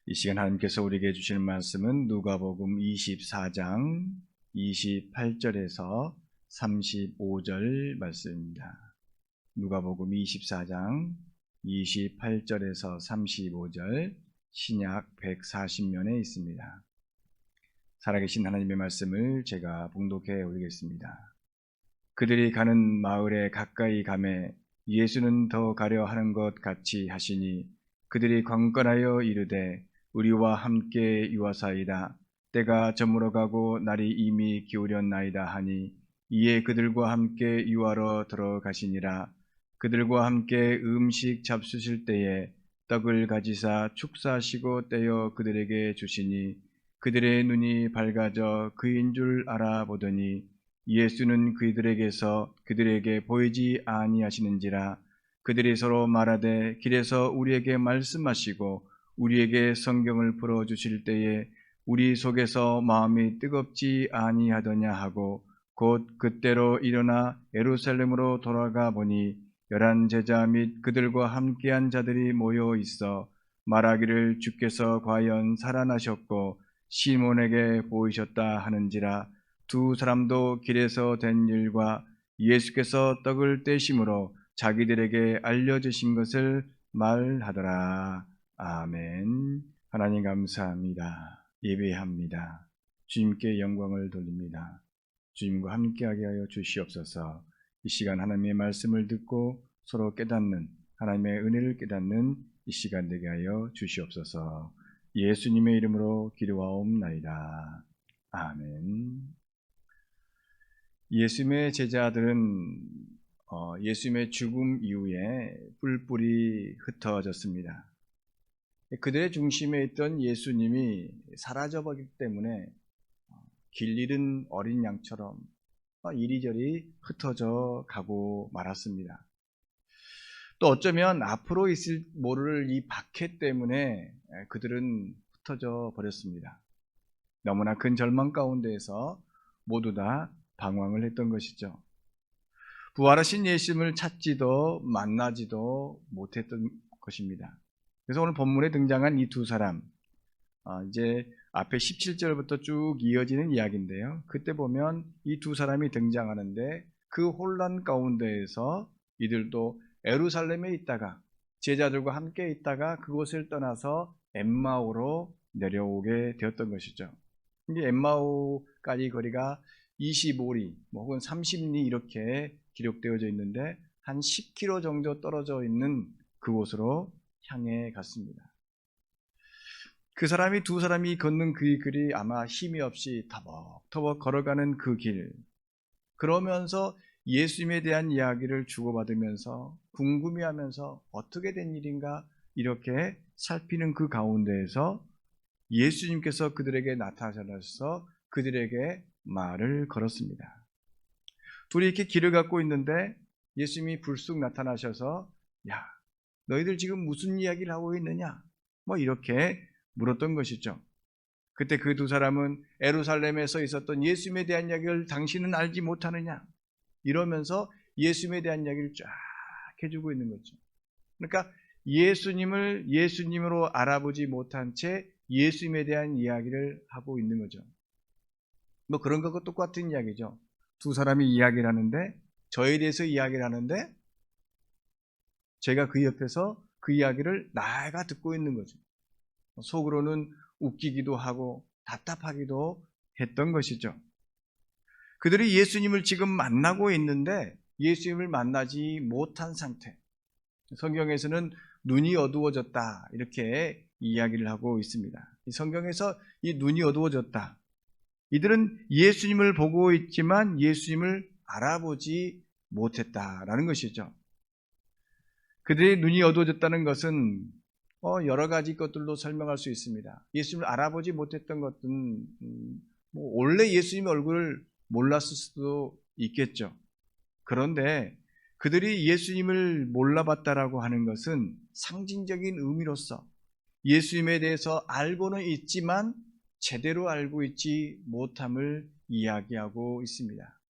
이 시간 하나님께서 우리에게 주시는 말씀은 누가복음 24장 28절에서 35절 말씀입니다. 누가복음 24장 28절에서 35절 신약 140면에 있습니다. 살아계신 하나님의 말씀을 제가 봉독해 올리겠습니다. 그들이 가는 마을에 가까이 가매 예수는 더 가려 하는 것 같이 하시니 그들이 관건하여 이르되 우리와 함께 유하사이다. 때가 저물어 가고 날이 이미 기울였나이다 하니 이에 그들과 함께 유하러 들어가시니라. 그들과 함께 음식 잡수실 때에 떡을 가지사 축사하시고 떼어 그들에게 주시니 그들의 눈이 밝아져 그인 줄 알아보더니 예수는 그들에게서 그들에게 보이지 아니하시는지라. 그들이 서로 말하되 길에서 우리에게 말씀하시고 우리에게 성경을 풀어주실 때에 우리 속에서 마음이 뜨겁지 아니하더냐 하고 곧 그때로 일어나 예루살렘으로 돌아가 보니 11 제자 및 그들과 함께한 자들이 모여 있어 말하기를 주께서 과연 살아나셨고 시몬에게 보이셨다 하는지라. 두 사람도 길에서 된 일과 예수께서 떡을 떼심으로 자기들에게 알려주신 것을 말하더라. 아멘. 하나님 감사합니다. 예배합니다. 주님께 영광을 돌립니다. 주님과 함께하게 하여 주시옵소서. 이 시간 하나님의 말씀을 듣고 서로 깨닫는, 하나님의 은혜를 깨닫는 이 시간 되게 하여 주시옵소서. 예수님의 이름으로 기도하옵나이다. 아멘. 예수님의 제자들은 예수님의 죽음 이후에 뿔뿔이 흩어졌습니다. 그들의 중심에 있던 예수님이 사라져버리기 때문에 길 잃은 어린 양처럼 이리저리 흩어져 가고 말았습니다. 또 어쩌면 앞으로 있을 모를 이 박해 때문에 그들은 흩어져 버렸습니다. 너무나 큰 절망 가운데에서 모두 다 방황을 했던 것이죠. 부활하신 예수님을 찾지도 만나지도 못했던 것입니다. 그래서 오늘 본문에 등장한 이 두 사람, 이제 앞에 17절부터 쭉 이어지는 이야기인데요. 그때 보면 이 두 사람이 등장하는데 그 혼란 가운데에서 이들도 예루살렘에 있다가 제자들과 함께 있다가 그곳을 떠나서 엠마오로 내려오게 되었던 것이죠. 이게 엠마오까지 거리가 25리 혹은 30리 이렇게 기록되어져 있는데 한 10km 정도 떨어져 있는 그곳으로 향해 갔습니다. 그 사람이 두 사람이 걷는 그 길이 아마 힘이 없이 터벅터벅 걸어가는 그 길, 그러면서 예수님에 대한 이야기를 주고받으면서 궁금해하면서 어떻게 된 일인가 이렇게 살피는 그 가운데에서 예수님께서 그들에게 나타나셔서 그들에게 말을 걸었습니다. 둘이 이렇게 길을 걷고 있는데 예수님이 불쑥 나타나셔서 야, 너희들 지금 무슨 이야기를 하고 있느냐? 이렇게 물었던 것이죠. 그때 그 두 사람은 예루살렘에서 있었던 예수님에 대한 이야기를 당신은 알지 못하느냐? 이러면서 예수님에 대한 이야기를 쫙 해주고 있는 거죠. 그러니까 예수님을 예수님으로 알아보지 못한 채 예수님에 대한 이야기를 하고 있는 거죠. 그런 것과 똑같은 이야기죠. 두 사람이 이야기를 하는데 저에 대해서 이야기를 하는데 제가 그 옆에서 그 이야기를 나가 듣고 있는 거죠. 속으로는 웃기기도 하고 답답하기도 했던 것이죠. 그들이 예수님을 지금 만나고 있는데 예수님을 만나지 못한 상태. 성경에서는 눈이 어두워졌다 이렇게 이야기를 하고 있습니다. 성경에서 이 눈이 어두워졌다. 이들은 예수님을 보고 있지만 예수님을 알아보지 못했다라는 것이죠. 그들의 눈이 어두워졌다는 것은 여러 가지 것들로 설명할 수 있습니다. 예수님을 알아보지 못했던 것은 원래 예수님의 얼굴을 몰랐을 수도 있겠죠. 그런데 그들이 예수님을 몰라봤다라고 하는 것은 상징적인 의미로서 예수님에 대해서 알고는 있지만 제대로 알고 있지 못함을 이야기하고 있습니다.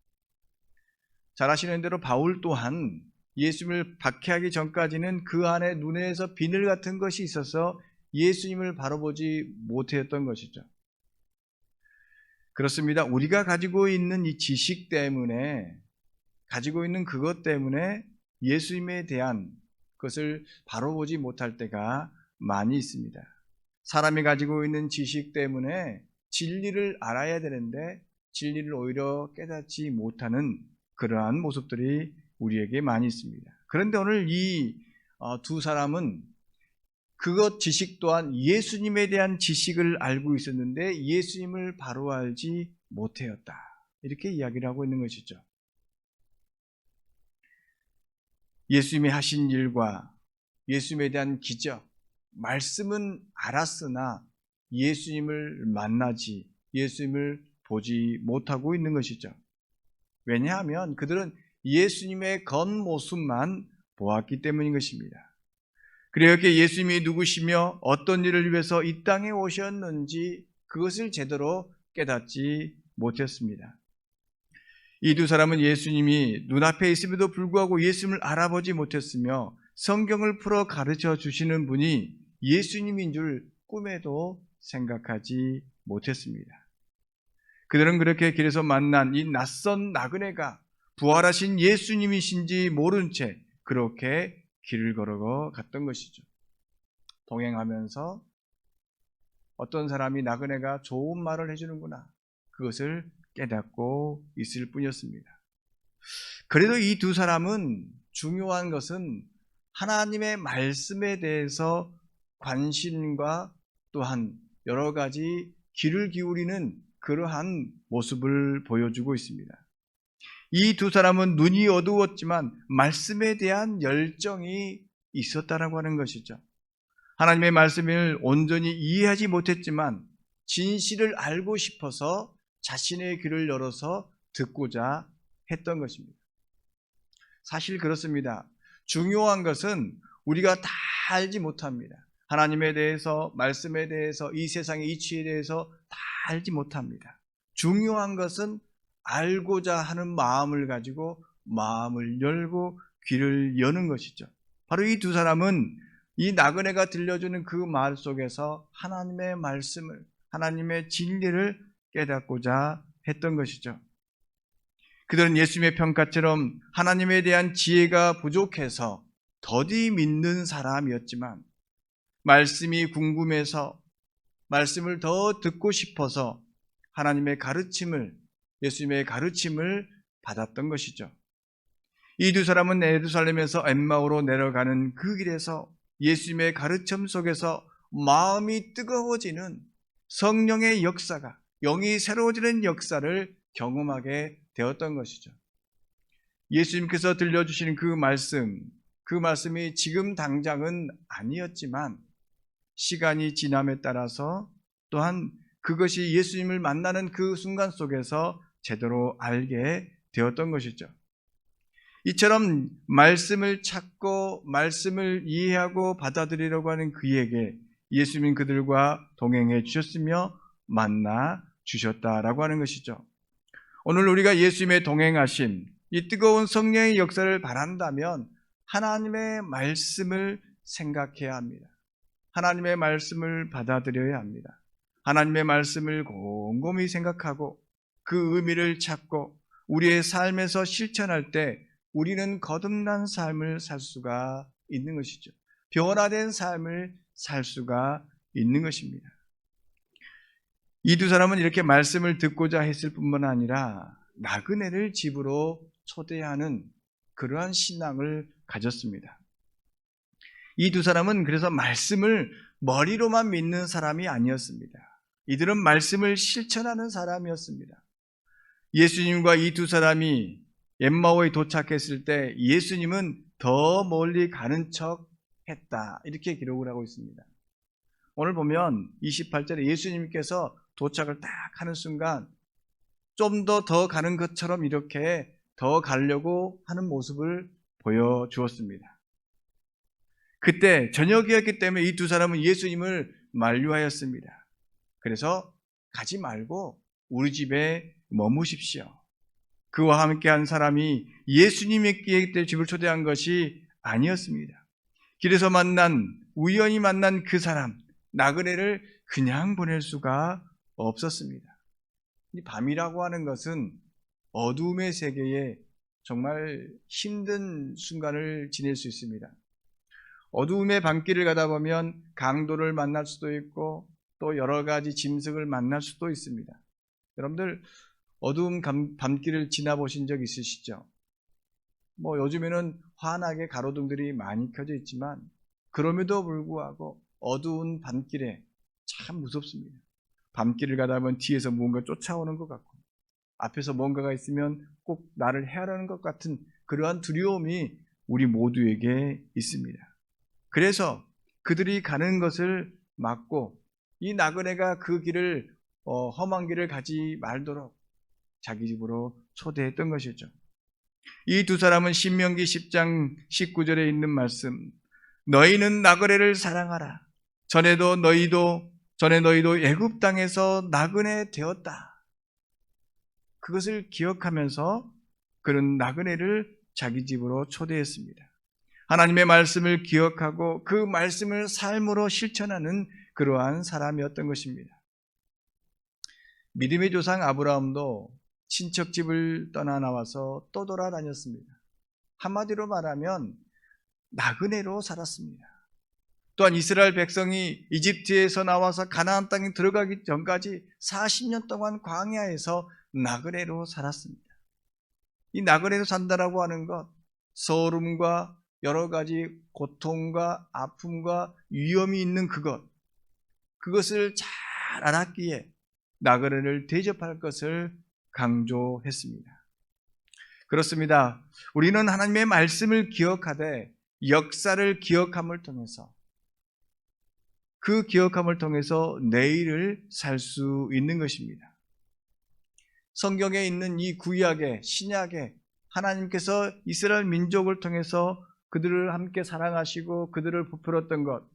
잘 아시는 대로 바울 또한 예수님을 박해하기 전까지는 그 안에 눈에서 비늘 같은 것이 있어서 예수님을 바라보지 못했던 것이죠. 그렇습니다. 우리가 가지고 있는 이 지식 때문에, 가지고 있는 그것 때문에 예수님에 대한 것을 바라보지 못할 때가 많이 있습니다. 사람이 가지고 있는 지식 때문에 진리를 알아야 되는데 진리를 오히려 깨닫지 못하는 그러한 모습들이 우리에게 많이 있습니다. 그런데 오늘 이 두 사람은 그것 지식 또한 예수님에 대한 지식을 알고 있었는데 예수님을 바로 알지 못하였다. 이렇게 이야기를 하고 있는 것이죠. 예수님이 하신 일과 예수님에 대한 기적, 말씀은 알았으나 예수님을 만나지, 예수님을 보지 못하고 있는 것이죠. 왜냐하면 그들은 예수님의 겉모습만 보았기 때문인 것입니다. 그렇게 예수님이 누구시며 어떤 일을 위해서 이 땅에 오셨는지 그것을 제대로 깨닫지 못했습니다. 이 두 사람은 예수님이 눈앞에 있음에도 불구하고 예수님을 알아보지 못했으며 성경을 풀어 가르쳐 주시는 분이 예수님인 줄 꿈에도 생각하지 못했습니다. 그들은 그렇게 길에서 만난 이 낯선 나그네가 부활하신 예수님이신지 모른 채 그렇게 길을 걸어 갔던 것이죠. 동행하면서 어떤 사람이 나그네가 좋은 말을 해주는구나, 그것을 깨닫고 있을 뿐이었습니다. 그래도 이 두 사람은 중요한 것은 하나님의 말씀에 대해서 관심과 또한 여러 가지 귀를 기울이는 그러한 모습을 보여주고 있습니다. 이 두 사람은 눈이 어두웠지만 말씀에 대한 열정이 있었다라고 하는 것이죠. 하나님의 말씀을 온전히 이해하지 못했지만 진실을 알고 싶어서 자신의 귀를 열어서 듣고자 했던 것입니다. 사실 그렇습니다. 중요한 것은 우리가 다 알지 못합니다. 하나님에 대해서, 말씀에 대해서, 이 세상의 이치에 대해서 다 알지 못합니다. 중요한 것은 알고자 하는 마음을 가지고 마음을 열고 귀를 여는 것이죠. 바로 이 두 사람은 이 나그네가 들려주는 그 말 속에서 하나님의 말씀을, 하나님의 진리를 깨닫고자 했던 것이죠. 그들은 예수님의 평가처럼 하나님에 대한 지혜가 부족해서 더디 믿는 사람이었지만 말씀이 궁금해서 말씀을 더 듣고 싶어서 하나님의 가르침을, 예수님의 가르침을 받았던 것이죠. 이 두 사람은 예루살렘에서 엠마오로 내려가는 그 길에서 예수님의 가르침 속에서 마음이 뜨거워지는 성령의 역사가, 영이 새로워지는 역사를 경험하게 되었던 것이죠. 예수님께서 들려주시는 그 말씀이 지금 당장은 아니었지만 시간이 지남에 따라서 또한 그것이 예수님을 만나는 그 순간 속에서 제대로 알게 되었던 것이죠. 이처럼 말씀을 찾고 말씀을 이해하고 받아들이려고 하는 그에게 예수님은 그들과 동행해 주셨으며 만나 주셨다라고 하는 것이죠. 오늘 우리가 예수님의 동행하심, 이 뜨거운 성령의 역사를 바란다면 하나님의 말씀을 생각해야 합니다. 하나님의 말씀을 받아들여야 합니다. 하나님의 말씀을 곰곰이 생각하고 그 의미를 찾고 우리의 삶에서 실천할 때 우리는 거듭난 삶을 살 수가 있는 것이죠. 변화된 삶을 살 수가 있는 것입니다. 이 두 사람은 이렇게 말씀을 듣고자 했을 뿐만 아니라 나그네를 집으로 초대하는 그러한 신앙을 가졌습니다. 이 두 사람은 그래서 말씀을 머리로만 믿는 사람이 아니었습니다. 이들은 말씀을 실천하는 사람이었습니다. 예수님과 이 두 사람이 엠마오에 도착했을 때 예수님은 더 멀리 가는 척 했다, 이렇게 기록을 하고 있습니다. 오늘 보면 28절에 예수님께서 도착을 딱 하는 순간 좀 더 가는 것처럼 이렇게 더 가려고 하는 모습을 보여주었습니다. 그때 저녁이었기 때문에 이 두 사람은 예수님을 만류하였습니다. 그래서 가지 말고 우리 집에 머무십시오. 그와 함께한 사람이 예수님의 집을 초대한 것이 아니었습니다. 길에서 우연히 만난 그 사람, 나그네를 그냥 보낼 수가 없었습니다. 이 밤이라고 하는 것은 어둠의 세계에 정말 힘든 순간을 지낼 수 있습니다. 어두움의 밤길을 가다 보면 강도를 만날 수도 있고 또 여러 가지 짐승을 만날 수도 있습니다. 여러분들 어두운 밤길을 지나보신 적 있으시죠? 요즘에는 환하게 가로등들이 많이 켜져 있지만 그럼에도 불구하고 어두운 밤길에 참 무섭습니다. 밤길을 가다 보면 뒤에서 뭔가 쫓아오는 것 같고 앞에서 뭔가가 있으면 꼭 나를 해하려는 것 같은 그러한 두려움이 우리 모두에게 있습니다. 그래서 그들이 가는 것을 막고 이 나그네가 그 길을 험한 길을 가지 말도록 자기 집으로 초대했던 것이죠. 이 두 사람은 신명기 10장 19절에 있는 말씀, 너희는 나그네를 사랑하라. 전에 너희도 애굽 땅에서 나그네 되었다. 그것을 기억하면서 그는 나그네를 자기 집으로 초대했습니다. 하나님의 말씀을 기억하고 그 말씀을 삶으로 실천하는 그러한 사람이었던 것입니다. 믿음의 조상 아브라함도 친척집을 떠나 나와서 또 돌아다녔습니다. 한마디로 말하면 나그네로 살았습니다. 또한 이스라엘 백성이 이집트에서 나와서 가나안 땅에 들어가기 전까지 40년 동안 광야에서 나그네로 살았습니다. 이 나그네로 산다라고 하는 것, 서름과 여러 가지 고통과 아픔과 위험이 있는 그것을 잘 알았기에 나그네를 대접할 것을 강조했습니다. 그렇습니다. 우리는 하나님의 말씀을 기억하되 역사를 기억함을 통해서 그 기억함을 통해서 내일을 살 수 있는 것입니다. 성경에 있는 이 구약의 신약에 하나님께서 이스라엘 민족을 통해서 그들을 함께 사랑하시고 그들을 부풀었던 것,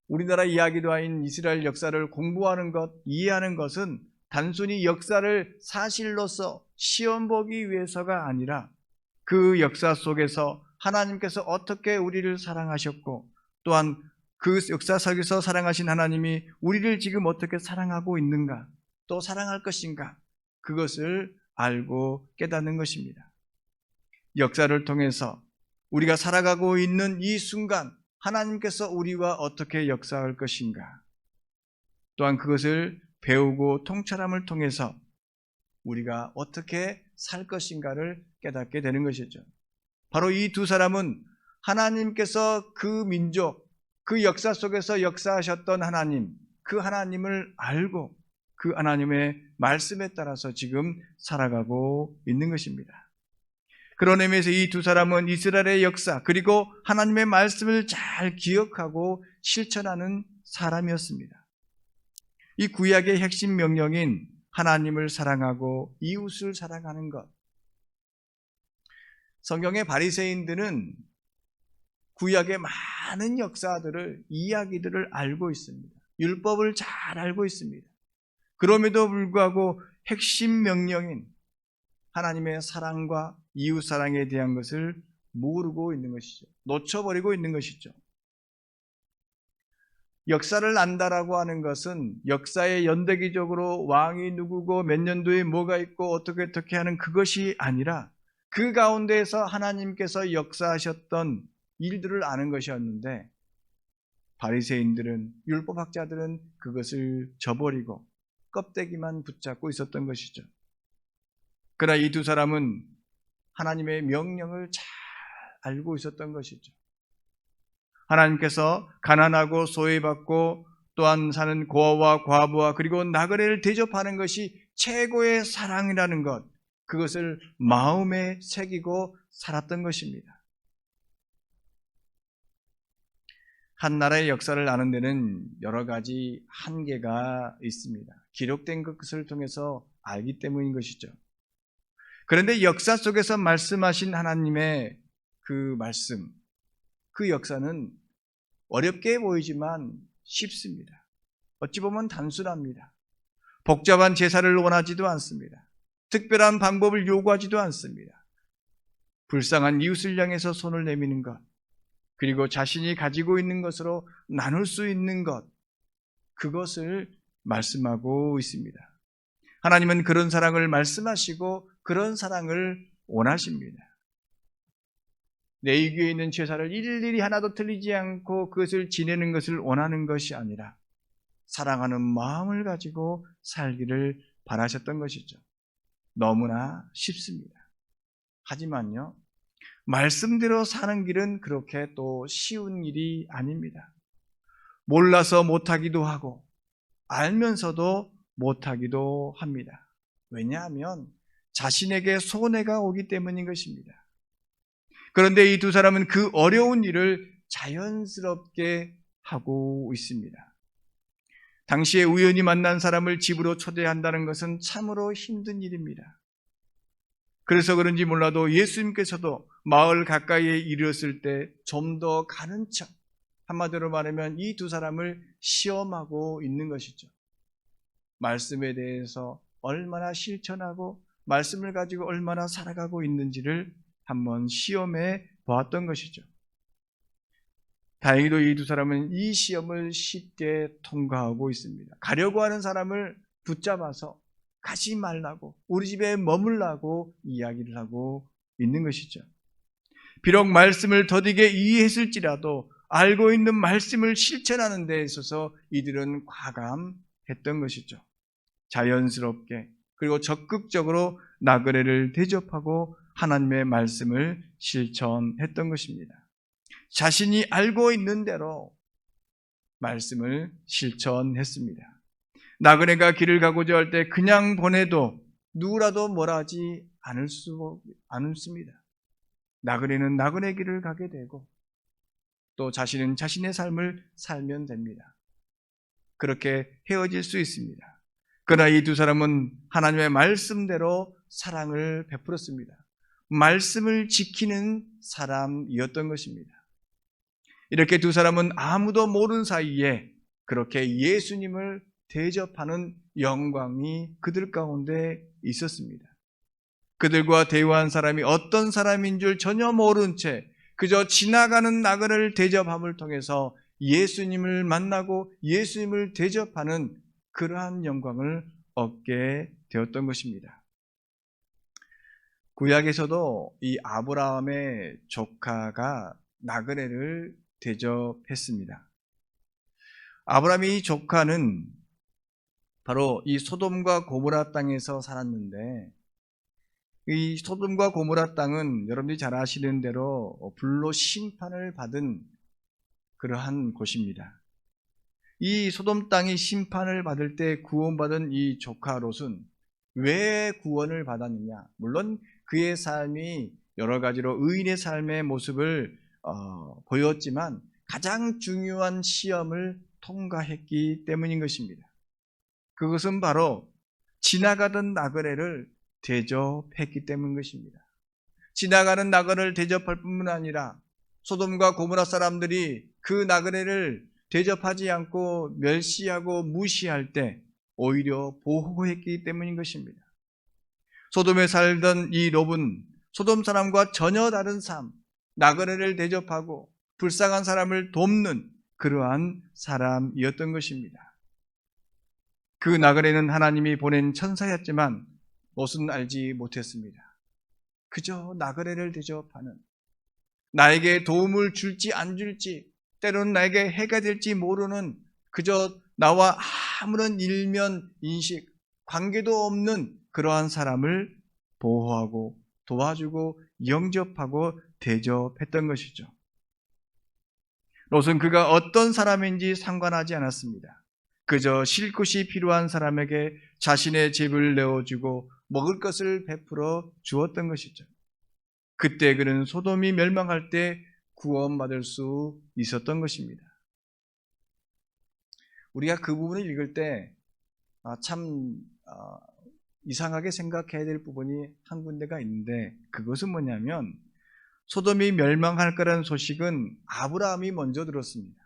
우리나라 이야기도 아닌 이스라엘 역사를 공부하는 것, 이해하는 것은 단순히 역사를 사실로서 시험 보기 위해서가 아니라 그 역사 속에서 하나님께서 어떻게 우리를 사랑하셨고 또한 그 역사 속에서 사랑하신 하나님이 우리를 지금 어떻게 사랑하고 있는가, 또 사랑할 것인가, 그것을 알고 깨닫는 것입니다. 역사를 통해서 우리가 살아가고 있는 이 순간 하나님께서 우리와 어떻게 역사할 것인가, 또한 그것을 배우고 통찰함을 통해서 우리가 어떻게 살 것인가를 깨닫게 되는 것이죠. 바로 이 두 사람은 하나님께서 그 민족, 그 역사 속에서 역사하셨던 하나님, 그 하나님을 알고 그 하나님의 말씀에 따라서 지금 살아가고 있는 것입니다. 그런 의미에서 이 두 사람은 이스라엘의 역사 그리고 하나님의 말씀을 잘 기억하고 실천하는 사람이었습니다. 이 구약의 핵심 명령인 하나님을 사랑하고 이웃을 사랑하는 것, 성경의 바리새인들은 구약의 많은 역사들을, 이야기들을 알고 있습니다. 율법을 잘 알고 있습니다. 그럼에도 불구하고 핵심 명령인 하나님의 사랑과 이웃 사랑에 대한 것을 모르고 있는 것이죠. 놓쳐버리고 있는 것이죠. 역사를 안다라고 하는 것은 역사의 연대기적으로 왕이 누구고 몇 년도에 뭐가 있고 어떻게 하는 그것이 아니라 그 가운데에서 하나님께서 역사하셨던 일들을 아는 것이었는데 바리새인들은, 율법학자들은 그것을 저버리고 껍데기만 붙잡고 있었던 것이죠. 그러나 이 두 사람은 하나님의 명령을 잘 알고 있었던 것이죠. 하나님께서 가난하고 소외받고 또한 사는 고아와 과부와 그리고 나그네를 대접하는 것이 최고의 사랑이라는 것, 그것을 마음에 새기고 살았던 것입니다. 한 나라의 역사를 아는 데는 여러 가지 한계가 있습니다. 기록된 것을 통해서 알기 때문인 것이죠. 그런데 역사 속에서 말씀하신 하나님의 그 말씀, 그 역사는 어렵게 보이지만 쉽습니다. 어찌 보면 단순합니다. 복잡한 제사를 원하지도 않습니다. 특별한 방법을 요구하지도 않습니다. 불쌍한 이웃을 향해서 손을 내미는 것, 그리고 자신이 가지고 있는 것으로 나눌 수 있는 것, 그것을 말씀하고 있습니다. 하나님은 그런 사랑을 말씀하시고 그런 사랑을 원하십니다. 내 위에 있는 제사를 일일이 하나도 틀리지 않고 그것을 지내는 것을 원하는 것이 아니라 사랑하는 마음을 가지고 살기를 바라셨던 것이죠. 너무나 쉽습니다. 하지만요, 말씀대로 사는 길은 그렇게 또 쉬운 일이 아닙니다. 몰라서 못하기도 하고 알면서도 못하기도 합니다. 왜냐하면 자신에게 손해가 오기 때문인 것입니다. 그런데 이 두 사람은 그 어려운 일을 자연스럽게 하고 있습니다. 당시에 우연히 만난 사람을 집으로 초대한다는 것은 참으로 힘든 일입니다. 그래서 그런지 몰라도 예수님께서도 마을 가까이에 이르렀을 때 좀 더 가는 척, 한마디로 말하면 이 두 사람을 시험하고 있는 것이죠. 말씀에 대해서 얼마나 실천하고 말씀을 가지고 얼마나 살아가고 있는지를 한번 시험해 보았던 것이죠. 다행히도 이 두 사람은 이 시험을 쉽게 통과하고 있습니다. 가려고 하는 사람을 붙잡아서 가지 말라고, 우리 집에 머물라고 이야기를 하고 있는 것이죠. 비록 말씀을 더디게 이해했을지라도 알고 있는 말씀을 실천하는 데 있어서 이들은 과감했던 것이죠. 자연스럽게 그리고 적극적으로 나그네를 대접하고 하나님의 말씀을 실천했던 것입니다. 자신이 알고 있는 대로 말씀을 실천했습니다. 나그네가 길을 가고자 할 때 그냥 보내도 누구라도 뭐라 하지 않습니다. 나그네는 나그네 길을 가게 되고 또 자신은 자신의 삶을 살면 됩니다. 그렇게 헤어질 수 있습니다. 그러나 이 두 사람은 하나님의 말씀대로 사랑을 베풀었습니다. 말씀을 지키는 사람이었던 것입니다. 이렇게 두 사람은 아무도 모르는 사이에 그렇게 예수님을 대접하는 영광이 그들 가운데 있었습니다. 그들과 대화한 사람이 어떤 사람인 줄 전혀 모른 채 그저 지나가는 나그네를 대접함을 통해서 예수님을 만나고 예수님을 대접하는 그러한 영광을 얻게 되었던 것입니다. 구약에서도 이 아브라함의 조카가 나그네를 대접했습니다. 아브라함의 조카는 바로 이 소돔과 고모라 땅에서 살았는데, 이 소돔과 고모라 땅은 여러분들이 잘 아시는 대로 불로 심판을 받은 그러한 곳입니다. 이 소돔 땅이 심판을 받을 때 구원받은 이 조카 롯은 왜 구원을 받았느냐? 물론 그의 삶이 여러 가지로 의인의 삶의 모습을 보였지만 가장 중요한 시험을 통과했기 때문인 것입니다. 그것은 바로 지나가던 나그네를 대접했기 때문인 것입니다. 지나가는 나그네를 대접할 뿐만 아니라 소돔과 고모라 사람들이 그 나그네를 대접하지 않고 멸시하고 무시할 때 오히려 보호했기 때문인 것입니다. 소돔에 살던 이 롯은 소돔 사람과 전혀 다른 삶, 나그네를 대접하고 불쌍한 사람을 돕는 그러한 사람이었던 것입니다. 그 나그네는 하나님이 보낸 천사였지만 롯은 알지 못했습니다. 그저 나그네를 대접하는, 나에게 도움을 줄지 안 줄지, 때로는 나에게 해가 될지 모르는, 그저 나와 아무런 일면 인식, 관계도 없는 그러한 사람을 보호하고 도와주고 영접하고 대접했던 것이죠. 롯은 그가 어떤 사람인지 상관하지 않았습니다. 그저 쉴 곳이 필요한 사람에게 자신의 집을 내어주고 먹을 것을 베풀어 주었던 것이죠. 그때 그는 소돔이 멸망할 때 구원받을 수 있었던 것입니다. 우리가 그 부분을 읽을 때 참 이상하게 생각해야 될 부분이 한 군데가 있는데, 그것은 뭐냐면 소돔이 멸망할 거라는 소식은 아브라함이 먼저 들었습니다.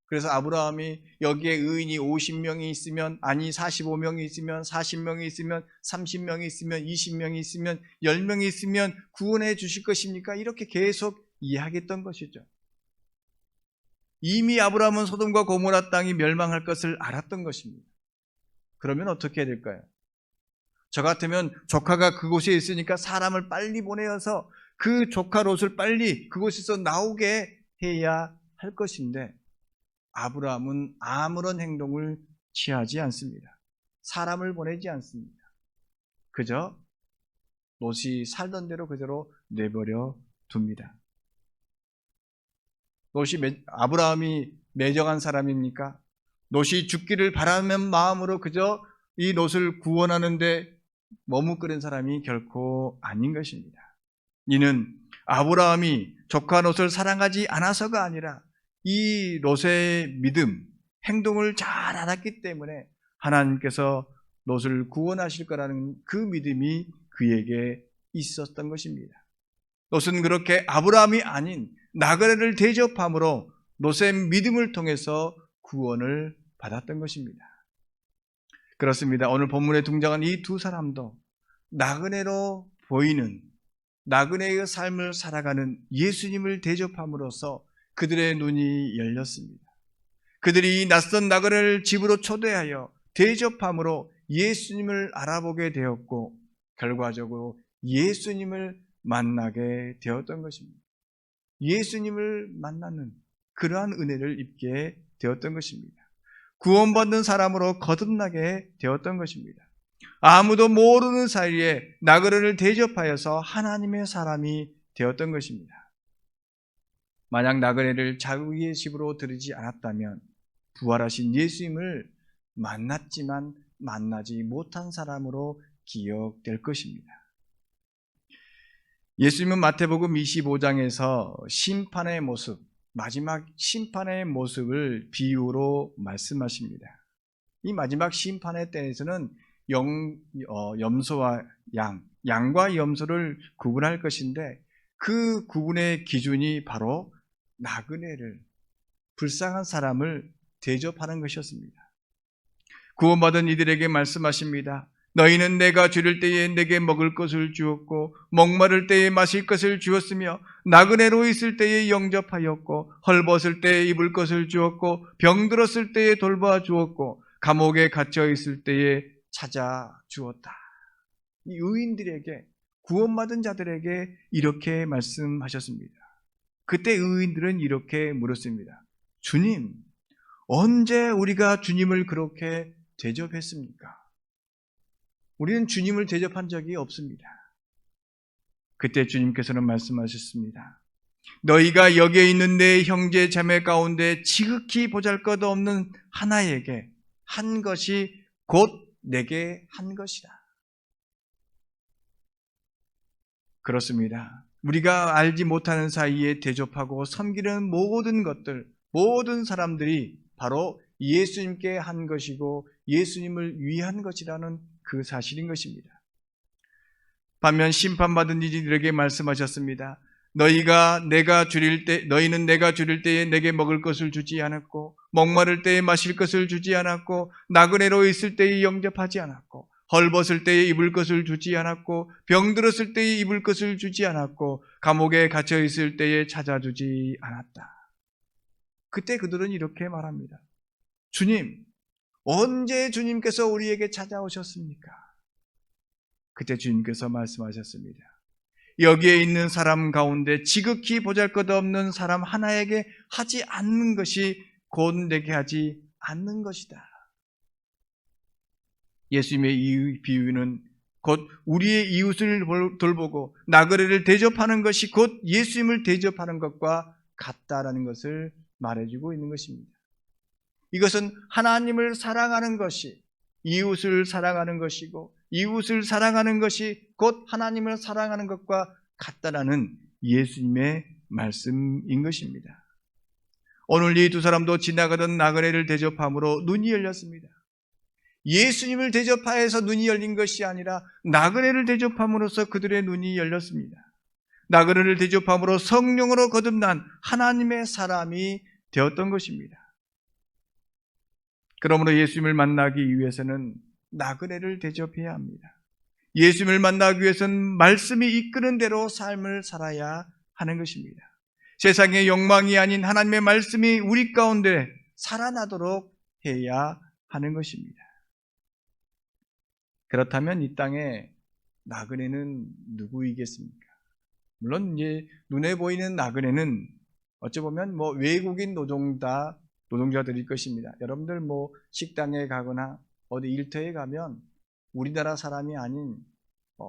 그래서 아브라함이 여기에 의인이 50명이 있으면, 아니 45명이 있으면, 40명이 있으면, 30명이 있으면, 20명이 있으면, 10명이 있으면 구원해 주실 것입니까? 이렇게 계속 이야기했던 것이죠. 이미 아브라함은 소돔과 고모라 땅이 멸망할 것을 알았던 것입니다. 그러면 어떻게 해야 될까요? 저 같으면 조카가 그곳에 있으니까 사람을 빨리 보내어서 그 조카 롯을 빨리 그곳에서 나오게 해야 할 것인데, 아브라함은 아무런 행동을 취하지 않습니다. 사람을 보내지 않습니다. 그저 롯이 살던 대로 그대로 내버려 둡니다. 롯이 아브라함이 매정한 사람입니까? 롯이 죽기를 바라는 마음으로 그저 이 롯을 구원하는데 머뭇거린 사람이 결코 아닌 것입니다. 이는 아브라함이 조카 롯을 사랑하지 않아서가 아니라 이 롯의 믿음, 행동을 잘 알았기 때문에 하나님께서 롯을 구원하실 거라는 그 믿음이 그에게 있었던 것입니다. 롯은 그렇게 아브라함이 아닌 나그네를 대접함으로 롯의 믿음을 통해서 구원을 받았던 것입니다. 그렇습니다. 오늘 본문에 등장한 이 두 사람도 나그네로 보이는, 나그네의 삶을 살아가는 예수님을 대접함으로써 그들의 눈이 열렸습니다. 그들이 이 낯선 나그네를 집으로 초대하여 대접함으로 예수님을 알아보게 되었고, 결과적으로 예수님을 만나게 되었던 것입니다. 예수님을 만나는 그러한 은혜를 입게 되었던 것입니다. 구원받는 사람으로 거듭나게 되었던 것입니다. 아무도 모르는 사이에 나그네를 대접하여서 하나님의 사람이 되었던 것입니다. 만약 나그네를 자기의 집으로 들이지 않았다면 부활하신 예수님을 만났지만 만나지 못한 사람으로 기억될 것입니다. 예수님은 마태복음 25장에서 심판의 모습, 마지막 심판의 모습을 비유로 말씀하십니다. 이 마지막 심판의 때에서는 염소와 양과 염소를 구분할 것인데, 그 구분의 기준이 바로 나그네를, 불쌍한 사람을 대접하는 것이었습니다. 구원받은 이들에게 말씀하십니다. 너희는 내가 줄일 때에 내게 먹을 것을 주었고, 목마를 때에 마실 것을 주었으며, 나그네로 있을 때에 영접하였고, 헐벗을 때에 입을 것을 주었고, 병들었을 때에 돌봐 주었고, 감옥에 갇혀 있을 때에 찾아 주었다. 이 의인들에게, 구원받은 자들에게 이렇게 말씀하셨습니다. 그때 의인들은 이렇게 물었습니다. 주님, 언제 우리가 주님을 그렇게 대접했습니까? 우리는 주님을 대접한 적이 없습니다. 그때 주님께서는 말씀하셨습니다. 너희가 여기에 있는 내 형제 자매 가운데 지극히 보잘것없는 하나에게 한 것이 곧 내게 한 것이다. 그렇습니다. 우리가 알지 못하는 사이에 대접하고 섬기는 모든 것들, 모든 사람들이 바로 예수님께 한 것이고 예수님을 위한 것이라는 그 사실인 것입니다. 반면 심판받은 이들에게 말씀하셨습니다. 너희는 내가 줄일 때에 내게 먹을 것을 주지 않았고, 목마를 때에 마실 것을 주지 않았고, 나그네로 있을 때에 영접하지 않았고, 헐벗을 때에 입을 것을 주지 않았고, 병들었을 때에 입을 것을 주지 않았고, 감옥에 갇혀 있을 때에 찾아주지 않았다. 그때 그들은 이렇게 말합니다. 주님, 언제 주님께서 우리에게 찾아오셨습니까? 그때 주님께서 말씀하셨습니다. 여기에 있는 사람 가운데 지극히 보잘것없는 사람 하나에게 하지 않는 것이 곧 내게 하지 않는 것이다. 예수님의 이 비유는 곧 우리의 이웃을 돌보고 나그네를 대접하는 것이 곧 예수님을 대접하는 것과 같다라는 것을 말해주고 있는 것입니다. 이것은 하나님을 사랑하는 것이 이웃을 사랑하는 것이고, 이웃을 사랑하는 것이 곧 하나님을 사랑하는 것과 같다라는 예수님의 말씀인 것입니다. 오늘 이 두 사람도 지나가던 나그네를 대접함으로 눈이 열렸습니다. 예수님을 대접하여서 눈이 열린 것이 아니라 나그네를 대접함으로써 그들의 눈이 열렸습니다. 나그네를 대접함으로 성령으로 거듭난 하나님의 사람이 되었던 것입니다. 그러므로 예수님을 만나기 위해서는 나그네를 대접해야 합니다. 예수님을 만나기 위해서는 말씀이 이끄는 대로 삶을 살아야 하는 것입니다. 세상의 욕망이 아닌 하나님의 말씀이 우리 가운데 살아나도록 해야 하는 것입니다. 그렇다면 이 땅에 나그네는 누구이겠습니까? 물론 이제 눈에 보이는 나그네는 어찌 보면 외국인 노동자들일 것입니다. 여러분들 식당에 가거나 어디 일터에 가면 우리나라 사람이 아닌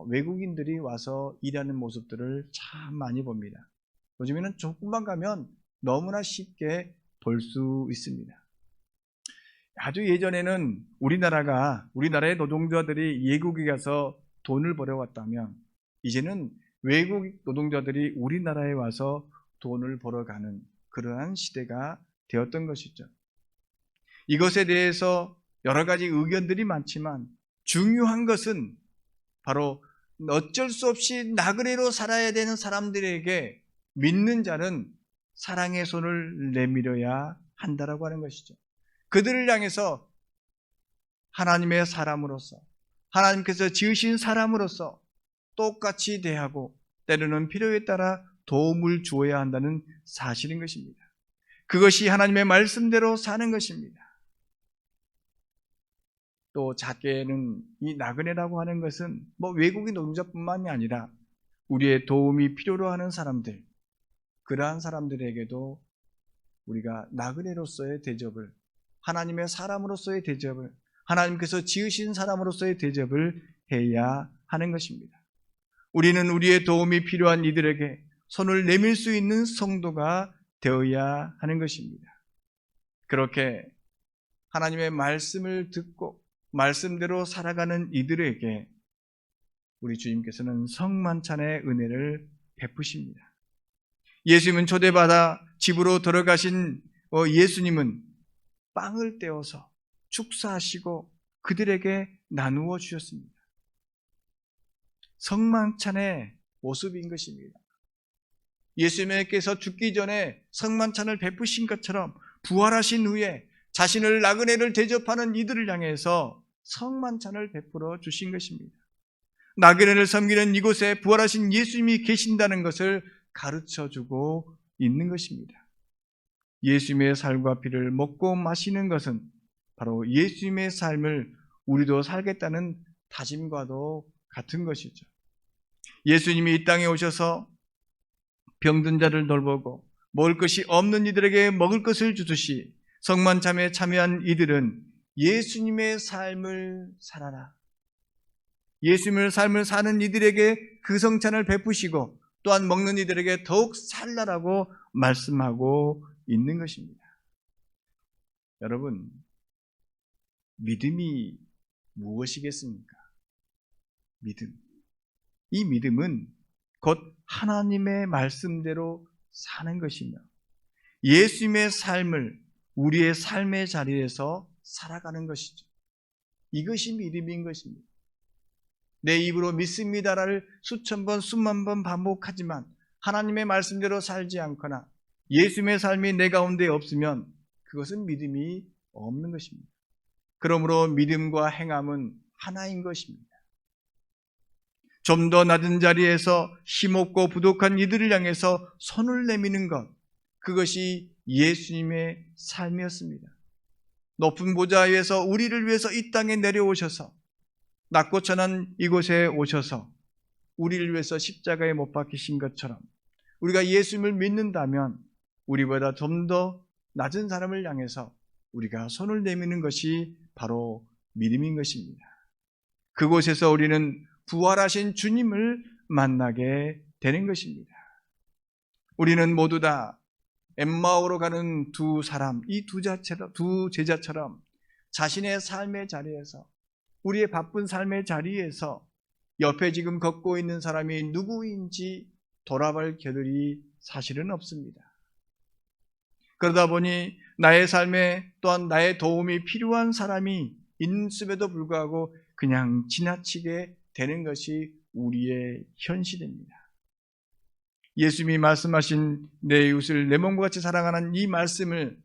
외국인들이 와서 일하는 모습들을 참 많이 봅니다. 요즘에는 조금만 가면 너무나 쉽게 볼 수 있습니다. 아주 예전에는 우리나라의 노동자들이 외국에 가서 돈을 벌어왔다면 이제는 외국 노동자들이 우리나라에 와서 돈을 벌어가는 그러한 시대가 되었던 것이죠. 이것에 대해서 여러 가지 의견들이 많지만 중요한 것은 바로 어쩔 수 없이 나그네로 살아야 되는 사람들에게 믿는 자는 사랑의 손을 내밀어야 한다라고 하는 것이죠. 그들을 향해서 하나님의 사람으로서, 하나님께서 지으신 사람으로서 똑같이 대하고 때로는 필요에 따라 도움을 주어야 한다는 사실인 것입니다. 그것이 하나님의 말씀대로 사는 것입니다. 또 작게는 이 나그네라고 하는 것은 외국인 노동자뿐만이 아니라 우리의 도움이 필요로 하는 사람들, 그러한 사람들에게도 우리가 나그네로서의 대접을, 하나님의 사람으로서의 대접을, 하나님께서 지으신 사람으로서의 대접을 해야 하는 것입니다. 우리는 우리의 도움이 필요한 이들에게 손을 내밀 수 있는 성도가 되어야 하는 것입니다. 그렇게 하나님의 말씀을 듣고 말씀대로 살아가는 이들에게 우리 주님께서는 성만찬의 은혜를 베푸십니다. 예수님은 초대받아 집으로 들어가신 예수님은 빵을 떼어서 축사하시고 그들에게 나누어 주셨습니다. 성만찬의 모습인 것입니다. 예수님께서 죽기 전에 성만찬을 베푸신 것처럼 부활하신 후에 자신을 나그네를 대접하는 이들을 향해서 성만찬을 베풀어 주신 것입니다. 나그네를 섬기는 이곳에 부활하신 예수님이 계신다는 것을 가르쳐주고 있는 것입니다. 예수님의 살과 피를 먹고 마시는 것은 바로 예수님의 삶을 우리도 살겠다는 다짐과도 같은 것이죠. 예수님이 이 땅에 오셔서 병든 자를 돌보고 먹을 것이 없는 이들에게 먹을 것을 주듯이 성만찬에 참여한 이들은 예수님의 삶을 살아라, 예수님의 삶을 사는 이들에게 그 성찬을 베푸시고 또한 먹는 이들에게 더욱 살라라고 말씀하고 있는 것입니다. 여러분, 믿음이 무엇이겠습니까? 믿음. 이 믿음은 곧 하나님의 말씀대로 사는 것이며 예수님의 삶을 우리의 삶의 자리에서 살아가는 것이죠. 이것이 믿음인 것입니다. 내 입으로 믿습니다를 수천 번, 수만 번 반복하지만 하나님의 말씀대로 살지 않거나 예수님의 삶이 내 가운데 없으면 그것은 믿음이 없는 것입니다. 그러므로 믿음과 행함은 하나인 것입니다. 좀 더 낮은 자리에서 힘없고 부족한 이들을 향해서 손을 내미는 것, 그것이 예수님의 삶이었습니다. 높은 보좌 위에서 우리를 위해서 이 땅에 내려오셔서 낮고 천한 이곳에 오셔서 우리를 위해서 십자가에 못 박히신 것처럼 우리가 예수님을 믿는다면 우리보다 좀 더 낮은 사람을 향해서 우리가 손을 내미는 것이 바로 믿음인 것입니다. 그곳에서 우리는 부활하신 주님을 만나게 되는 것입니다. 우리는 모두 다 엠마오로 가는 두 사람, 이 두 제자처럼 자신의 삶의 자리에서, 우리의 바쁜 삶의 자리에서 옆에 지금 걷고 있는 사람이 누구인지 돌아볼 겨를이 사실은 없습니다. 그러다 보니 나의 삶에 또한 나의 도움이 필요한 사람이 있음에도 불구하고 그냥 지나치게 되는 것이 우리의 현실입니다. 예수님이 말씀하신 내 이웃을 내 몸과 같이 사랑하는 이 말씀을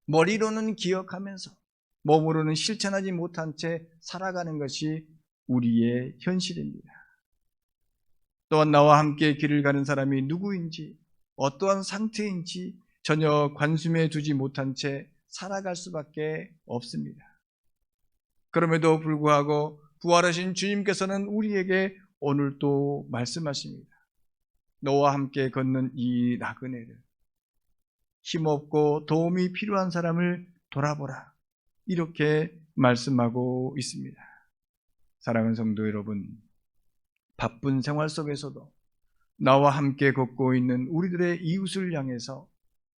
머리로는 기억하면서 몸으로는 실천하지 못한 채 살아가는 것이 우리의 현실입니다. 또한 나와 함께 길을 가는 사람이 누구인지, 어떠한 상태인지 전혀 관심에 두지 못한 채 살아갈 수밖에 없습니다. 그럼에도 불구하고 부활하신 주님께서는 우리에게 오늘 또 말씀하십니다. 너와 함께 걷는 이 나그네를, 힘없고 도움이 필요한 사람을 돌아보라, 이렇게 말씀하고 있습니다. 사랑하는 성도 여러분, 바쁜 생활 속에서도 나와 함께 걷고 있는 우리들의 이웃을 향해서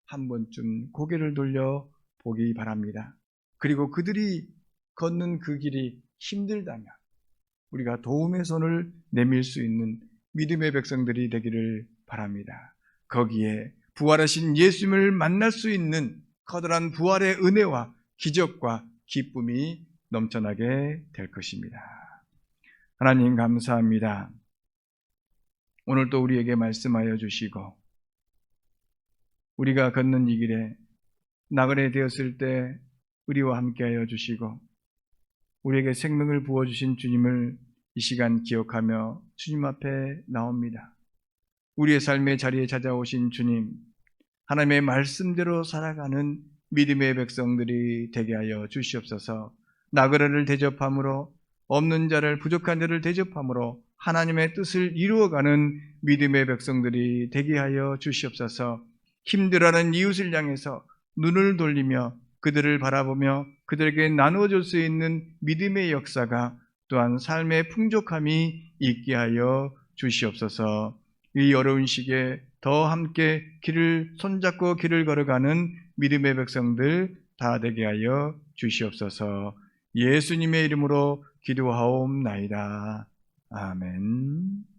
한 번쯤 고개를 돌려 보기 바랍니다. 그리고 그들이 걷는 그 길이 힘들다면 우리가 도움의 손을 내밀 수 있는 믿음의 백성들이 되기를 바랍니다. 거기에 부활하신 예수님을 만날 수 있는 커다란 부활의 은혜와 기적과 기쁨이 넘쳐나게 될 것입니다. 하나님 감사합니다. 오늘 또 우리에게 말씀하여 주시고 우리가 걷는 이 길에 나그네 되었을 때 우리와 함께하여 주시고 우리에게 생명을 부어주신 주님을 이 시간 기억하며 주님 앞에 나옵니다. 우리의 삶의 자리에 찾아오신 주님, 하나님의 말씀대로 살아가는 믿음의 백성들이 되게 하여 주시옵소서. 나그네를 대접함으로, 없는 자를, 부족한 자를 대접함으로 하나님의 뜻을 이루어가는 믿음의 백성들이 되게 하여 주시옵소서. 힘들어하는 이웃을 향해서 눈을 돌리며 그들을 바라보며 그들에게 나누어줄 수 있는 믿음의 역사가 또한 삶의 풍족함이 있게 하여 주시옵소서. 이 어려운 시기에 더 함께 길을 손잡고 길을 걸어가는 믿음의 백성들 다 되게 하여 주시옵소서. 예수님의 이름으로 기도하옵나이다. 아멘.